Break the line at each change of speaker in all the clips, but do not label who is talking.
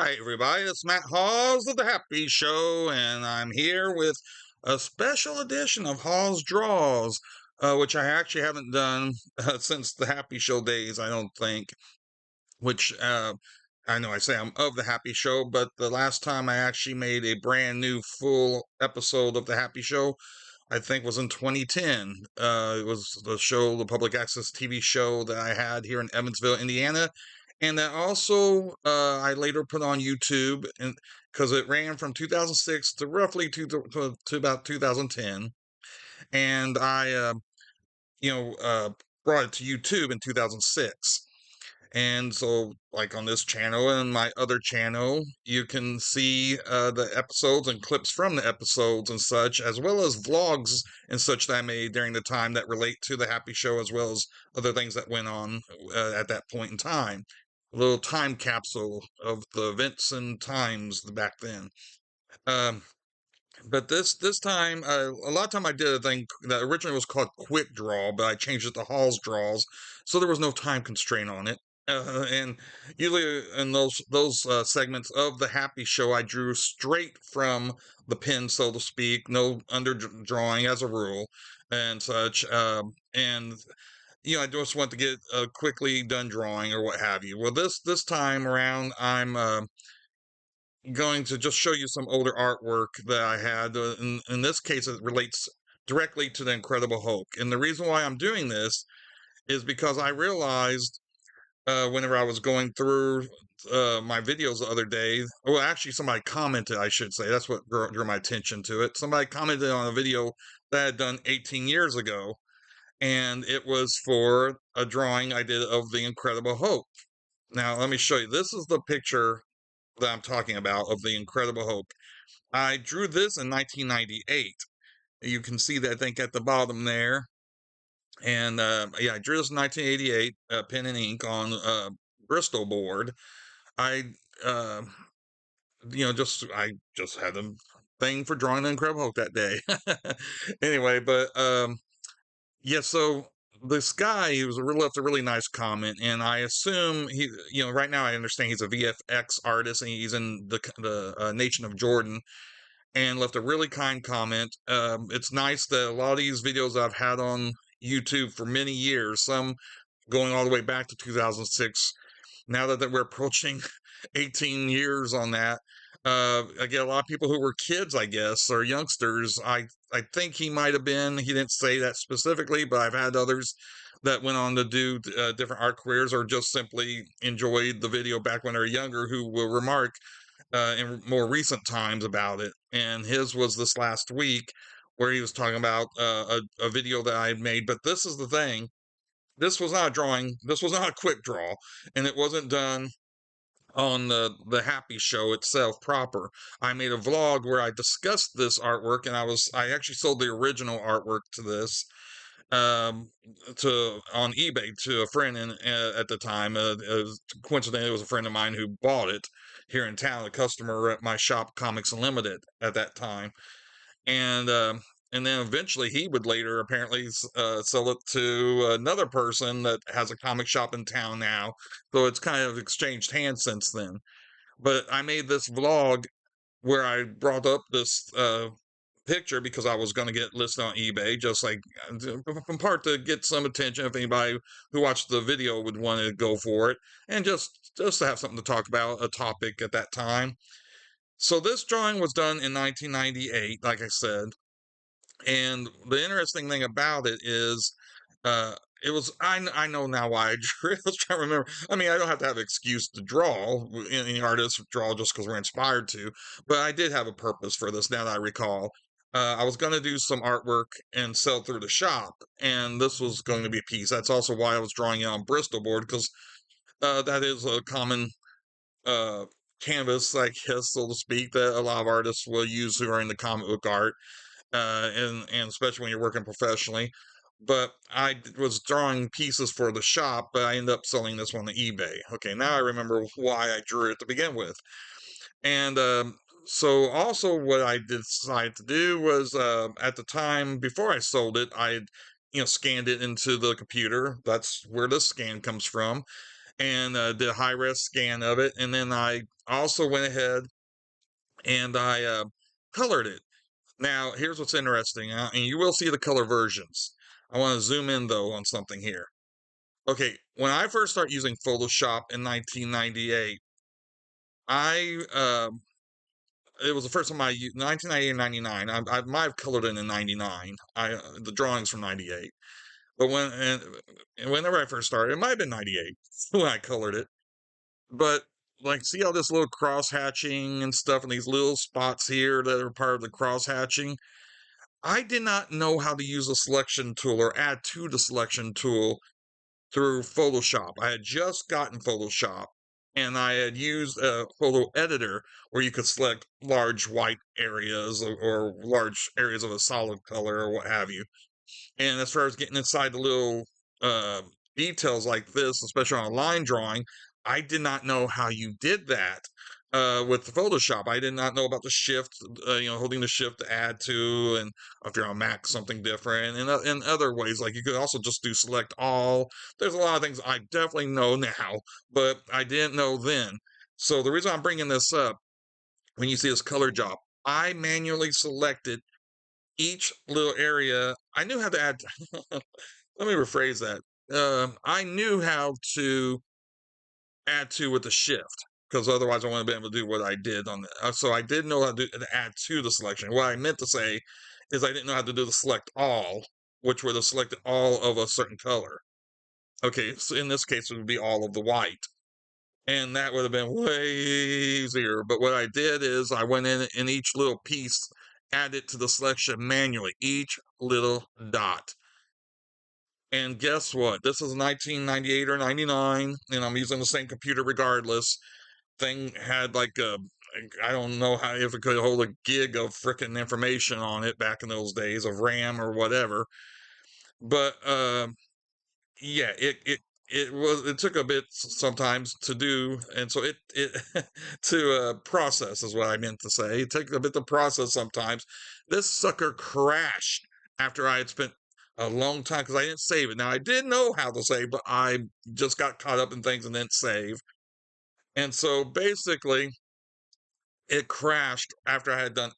Hi, everybody. It's MattHawes of the Happy Show, and I'm here with a special edition of Hawes Draws, which I actually haven't done since the Happy Show days, I don't think. Which I know I say I'm of the Happy Show, but the last time I actually made a brand new full episode of the Happy Show, I think was in 2010. It was the show, the public access TV show that I had here in Evansville, Indiana, and that also I later put on YouTube, and because it ran from 2006 to roughly to about 2010, and I you know uh, brought it to YouTube in 2006. And so, like on this channel and my other channel, you can see the episodes and clips from the episodes and such, as well as vlogs and such that I made during the time that relate to the Happy Show, as well as other things that went on at that point in time. A little time capsule of the events and times back then. Um, but this time, a lot of time I did a thing that originally was called Quick Draw, but I changed it to Hall's Draws, so there was no time constraint on it. And usually in those segments of the Happy Show, I drew straight from the pen, so to speak, no underdrawing as a rule and such. And I just want to get a quickly done drawing or what have you. Well, this time around, I'm going to just show you some older artwork that I had. In this case, it relates directly to the Incredible Hulk. And the reason why I'm doing this is because I realized whenever I was going through my videos the other day, well, actually, somebody commented, I should say, that's what drew my attention to it. Somebody commented on a video that I had done 18 years ago, and it was for a drawing I did of the Incredible Hulk. Now, let me show you. This is the picture that I'm talking about of the Incredible Hulk. I drew this in 1998. You can see that, I think, at the bottom there. And yeah, I drew this in 1988, pen and ink on Bristol board. I, uh, I just had a thing for drawing the Incredible Hulk that day. Anyway, but yeah, so this guy, he left a really nice comment, and I assume right now I understand he's a VFX artist, and he's in the nation of Jordan, and left a really kind comment. It's nice that a lot of these videos I've had on YouTube for many years, some going all the way back to 2006, now that we're approaching 18 years on that, I get a lot of people who were kids, I guess, or youngsters. I think he might have been, he didn't say that specifically, but I've had others that went on to do different art careers or just simply enjoyed the video back when they were younger who will remark in more recent times about it. And his was this last week where he was talking about a video that I had made. But this is the thing, this was not a drawing, this was not a quick draw, and it wasn't done on the Happy Show itself proper. I made a vlog where I discussed this artwork, and I actually sold the original artwork to this um to on eBay to a friend at the time. Coincidentally, it was a friend of mine who bought it here in town, a customer at my shop, Comics Unlimited, at that time. And then eventually he would later apparently sell it to another person that has a comic shop in town now. So it's kind of exchanged hands since then. But I made this vlog where I brought up this picture because I was going to get listed on eBay, just like in part to get some attention if anybody who watched the video would want to go for it, and just to have something to talk about, a topic at that time. So this drawing was done in 1998, like I said, and the interesting thing about it is, uh, it was I know now why I drew it. I was trying to remember. I mean, I don't have to have an excuse to draw. Any artists draw just because we're inspired to, but I did have a purpose for this. Now that I recall, I was going to do some artwork and sell through the shop, and this was going to be a piece. That's also why I was drawing it on Bristol board because that is a common uh, canvas, I guess, so to speak, that a lot of artists will use who are in the comic book art, and especially when you're working professionally. But I was drawing pieces for the shop, but I ended up selling this one to eBay. Okay, now I remember why I drew it to begin with. And so also what I decided to do was at the time before I sold it, I had scanned it into the computer. That's where the scan comes from. and did a high-res scan of it. And then I also went ahead and I colored it. Now, here's what's interesting, and you will see the color versions. I want to zoom in, though, on something here. Okay, when I first started using Photoshop in 1998, I it was the first time I used 1998 and 99. I might have colored it in 99. The drawings from 98. But whenever I first started, it might have been 98 when I colored it. But like, see all this little cross hatching and stuff, and these little spots here that are part of the cross hatching. I did not know how to use a selection tool or add to the selection tool through Photoshop. I had just gotten Photoshop, and I had used a photo editor where you could select large white areas, or large areas of a solid color or what have you. And as far as getting inside the little uh, details like this, especially on a line drawing, I did not know how you did that with the Photoshop. I did not know about the shift, holding the shift to add to, and if you're on Mac, something different, and in other ways, like you could also just do select all. There's a lot of things I definitely know now, but I didn't know then. So the reason I'm bringing this up, when you see this color job, I manually selected each little area. I knew how to add. Let me rephrase that. I knew how to add to with the shift, because otherwise I wouldn't be able to do what I did on the. So I did know how to add to the selection. What I meant to say is I didn't know how to do the select all, which would have selected all of a certain color. Okay, so in this case it would be all of the white, and that would have been way easier. But what I did is I went in each little piece, added to the selection manually, each little dot. And guess what? This is 1998 or 99, and I'm using the same computer regardless. Thing had like I don't know how, if it could hold a gig of freaking information on it back in those days of RAM or whatever. But yeah, it took a bit sometimes to do, and so it to process is what I meant to say. It took a bit to process sometimes. This sucker crashed after I had spent a long time because I didn't save it. Now I did know how to save, but I just got caught up in things and didn't save. And so basically, it crashed after I had done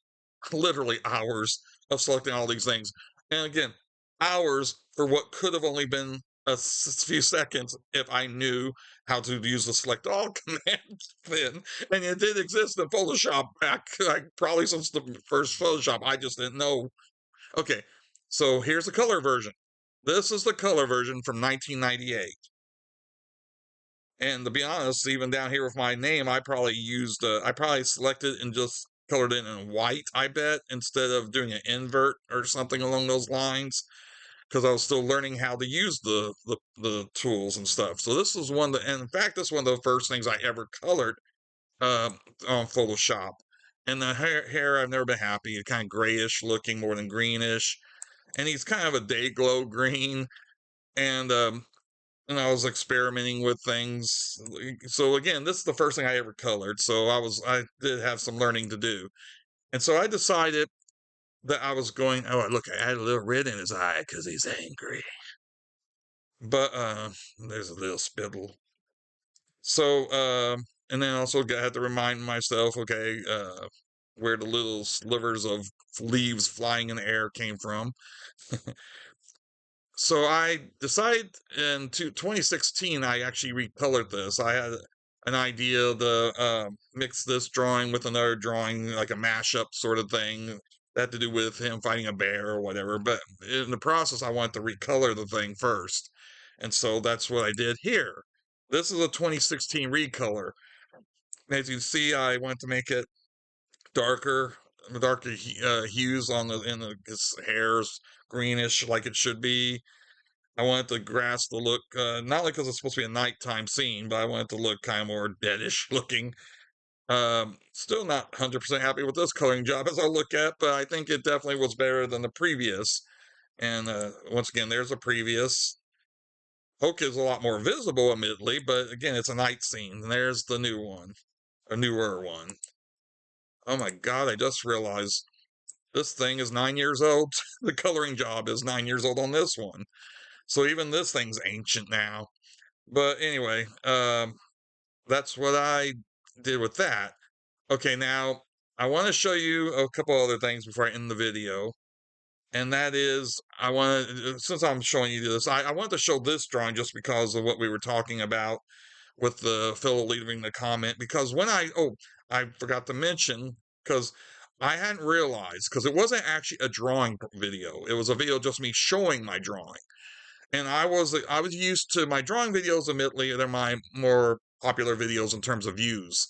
literally hours of selecting all these things. And again, hours for what could have only been a few seconds if I knew how to use the select all command then. And it did exist in Photoshop back, like, probably since the first Photoshop. I just didn't know. Okay, so here's the color version. This is the color version from 1998. And to be honest, even down here with my name, I probably selected and just colored it in white, I bet, instead of doing an invert or something along those lines, because I was still learning how to use the tools and stuff. So this is and in fact, this is one of the first things I ever colored uh, on Photoshop. And the hair, I've never been happy. It's kind of grayish looking more than greenish. And he's kind of a day glow green. And I was experimenting with things. So again, this is the first thing I ever colored. So I did have some learning to do. And so I decided that I was going, oh, look, I had a little red in his eye because he's angry. But there's a little spittle. So, and then also I had to remind myself, okay, where the little slivers of leaves flying in the air came from. So I decided in 2016, I actually recolored this. I had an idea to mix this drawing with another drawing, like a mashup sort of thing. That had to do with him fighting a bear or whatever. But in the process, I wanted to recolor the thing first. And so that's what I did here. This is a 2016 recolor. As you see, I wanted to make it darker, darker hues on his hair's greenish like it should be. I wanted the grass to look, not only because it's supposed to be a nighttime scene, but I wanted it to look kind of more deadish looking. Still not 100% happy with this coloring job as I look at, but I think it definitely was better than the previous. And once again, there's a previous. Hoke is a lot more visible, admittedly, but again, it's a night scene. And there's the new one, a newer one. Oh my God, I just realized this thing is 9 years old. The coloring job is 9 years old on this one. So even this thing's ancient now. But anyway, that's what I did with that. Okay, now I want to show you a couple other things before I end the video. And that is, I want to, since I'm showing you this, I want to show this drawing just because of what we were talking about with the fellow leaving the comment. Because I forgot to mention, because I hadn't realized, because it wasn't actually a drawing video. It was a video just me showing my drawing. And I was used to my drawing videos, admittedly, they're my more popular videos in terms of views.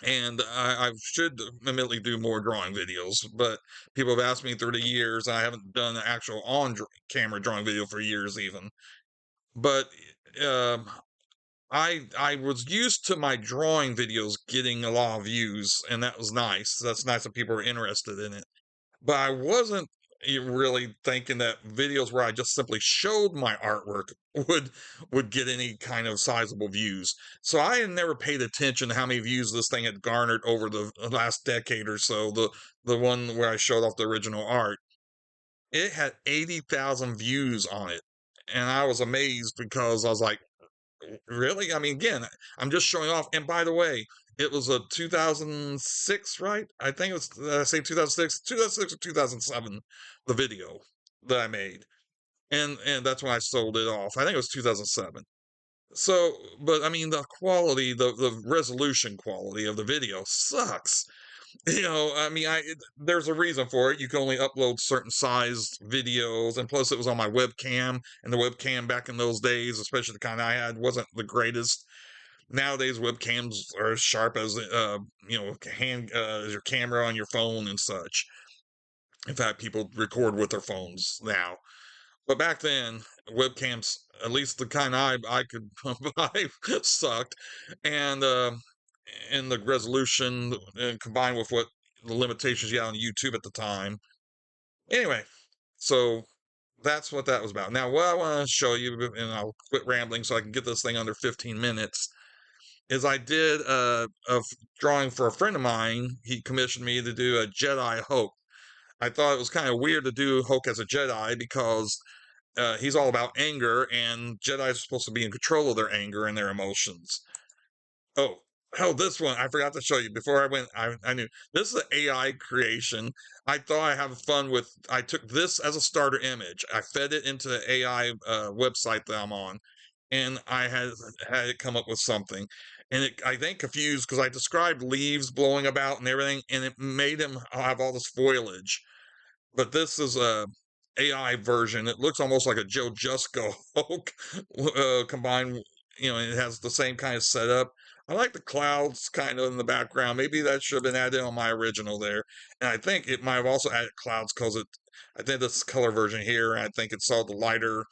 And I should admittedly do more drawing videos, but people have asked me through the years. I haven't done an actual on-camera drawing video for years, even. But um, I was used to my drawing videos getting a lot of views, and that was nice. That's nice that people were interested in it. But I wasn't really thinking that videos where I just simply showed my artwork would get any kind of sizable views. So I had never paid attention to how many views this thing had garnered over the last decade or so. The one where I showed off the original art, it had 80,000 views on it, and I was amazed because I was like, really? I mean, again, I'm just showing off. And by the way, it was a 2006, right? I think it was, I say 2006, 2006 or 2007, the video that I made. And that's when I sold it off. I think it was 2007. So, but I mean, the quality, the resolution quality of the video sucks. I mean, there's a reason for it. You can only upload certain sized videos, and plus it was on my webcam, and the webcam back in those days, especially the kind I had, wasn't the greatest. Nowadays, webcams are as sharp as hand as your camera on your phone and such. In fact, people record with their phones now. But back then, webcams, at least the kind I could buy, sucked, and the resolution, and combined with what the limitations you had on YouTube at the time. Anyway, so that's what that was about. Now, what I want to show you, and I'll quit rambling so I can get this thing under 15 minutes, is I did a drawing for a friend of mine. He commissioned me to do a Jedi Hulk. I thought it was kind of weird to do Hulk as a Jedi because he's all about anger, and Jedi are supposed to be in control of their anger and their emotions. Oh, this one I forgot to show you before I went. I knew this is an AI creation. I thought I have fun with. I took this as a starter image. I fed it into the AI website that I'm on, and I had it come up with something. And it, I think, confused because I described leaves blowing about and everything, and it made him have all this foliage. But this is a AI version. It looks almost like a Joe Jusko Hulk combined. It has the same kind of setup. I like the clouds kind of in the background. Maybe that should have been added on my original there. And I think it might have also added clouds because I think this color version here, and I think it saw the lighter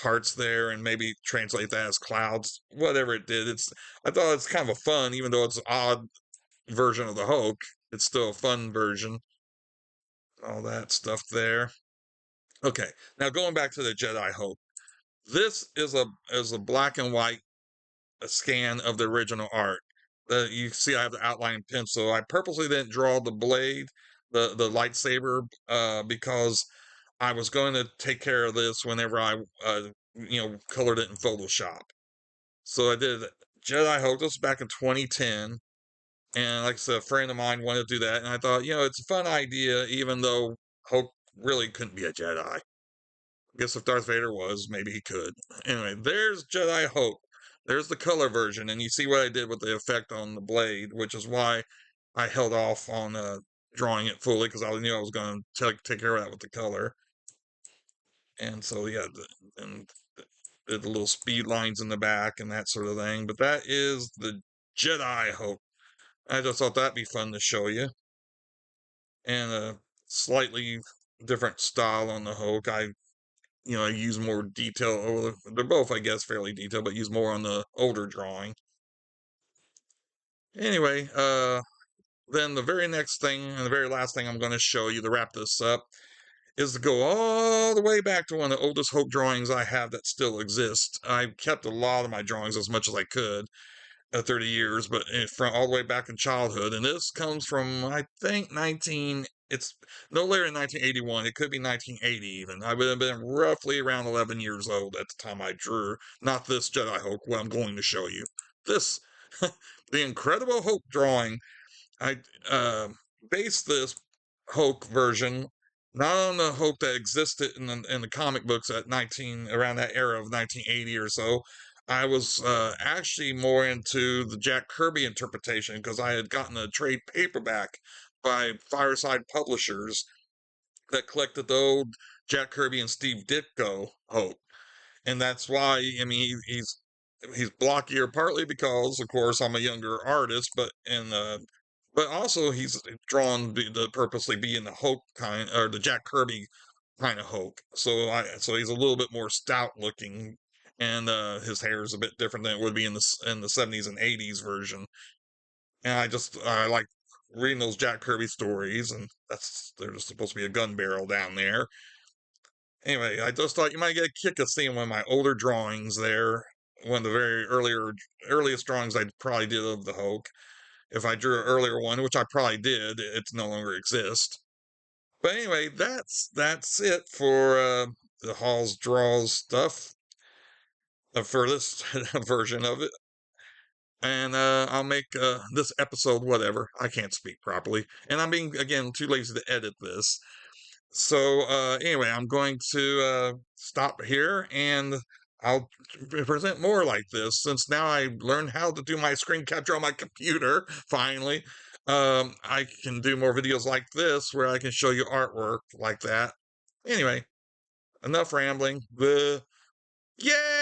parts there and maybe translate that as clouds. Whatever it did, I thought it's kind of a fun, even though it's an odd version of the Hulk. It's still a fun version. All that stuff there. Okay, now going back to the Jedi Hope, this is a black and white scan of the original art. You see, I have the outline pencil. I purposely didn't draw the blade, the lightsaber, because I was going to take care of this whenever I colored it in Photoshop. So I did Jedi Hope. This was back in 2010, and like I said, a friend of mine wanted to do that, and I thought, it's a fun idea, even though Hope really couldn't be a Jedi. I guess if Darth Vader was, maybe he could. Anyway, there's Jedi Hope. There's the color version, and you see what I did with the effect on the blade, which is why I held off on drawing it fully because I knew I was going to take care of that with the color. And so, yeah, and the little speed lines in the back and that sort of thing. But that is the Jedi Hope. I just thought that'd be fun to show you. And a slightly different style on the Hulk. I use more detail over they're both, I guess, fairly detailed, but use more on the older drawing. Anyway, then the very next thing and the very last thing I'm going to show you to wrap this up is to go all the way back to one of the oldest Hope drawings I have that still exists. I kept a lot of my drawings as much as I could, 30 years, but from all the way back in childhood. And this comes from, I think, 1980. it's no later than 1981. It could be 1980 even. I would have been roughly around 11 years old at the time I drew. Not this Jedi Hulk, what I'm going to show you. This, the Incredible Hulk drawing. I uh, based this Hulk version not on the Hulk that existed in the comic books at 19 around that era of 1980 or so. I was actually more into the Jack Kirby interpretation because I had gotten a trade paperback by Fireside Publishers that collected the old Jack Kirby and Steve Ditko Hulk, and that's why I mean he's blockier partly because of course I'm a younger artist, but also he's drawn the purposely being the Hulk kind or the Jack Kirby kind of Hulk. So he's a little bit more stout looking, and his hair is a bit different than it would be in the 70s and 80s version. And I like reading those Jack Kirby stories, and that's there's supposed to be a gun barrel down there. Anyway, I just thought you might get a kick of seeing one of my older drawings there. One of the earliest drawings I probably did of the Hulk. If I drew an earlier one, which I probably did, it no longer exists. But anyway, that's it for the Hall's Draws stuff for this version of it. And I'll make this episode whatever. I can't speak properly, and I'm being again too lazy to edit this. So anyway, I'm going to stop here and I'll present more like this since now I learned how to do my screen capture on my computer. Finally, I can do more videos like this where I can show you artwork like that. Anyway, enough rambling. The Yay!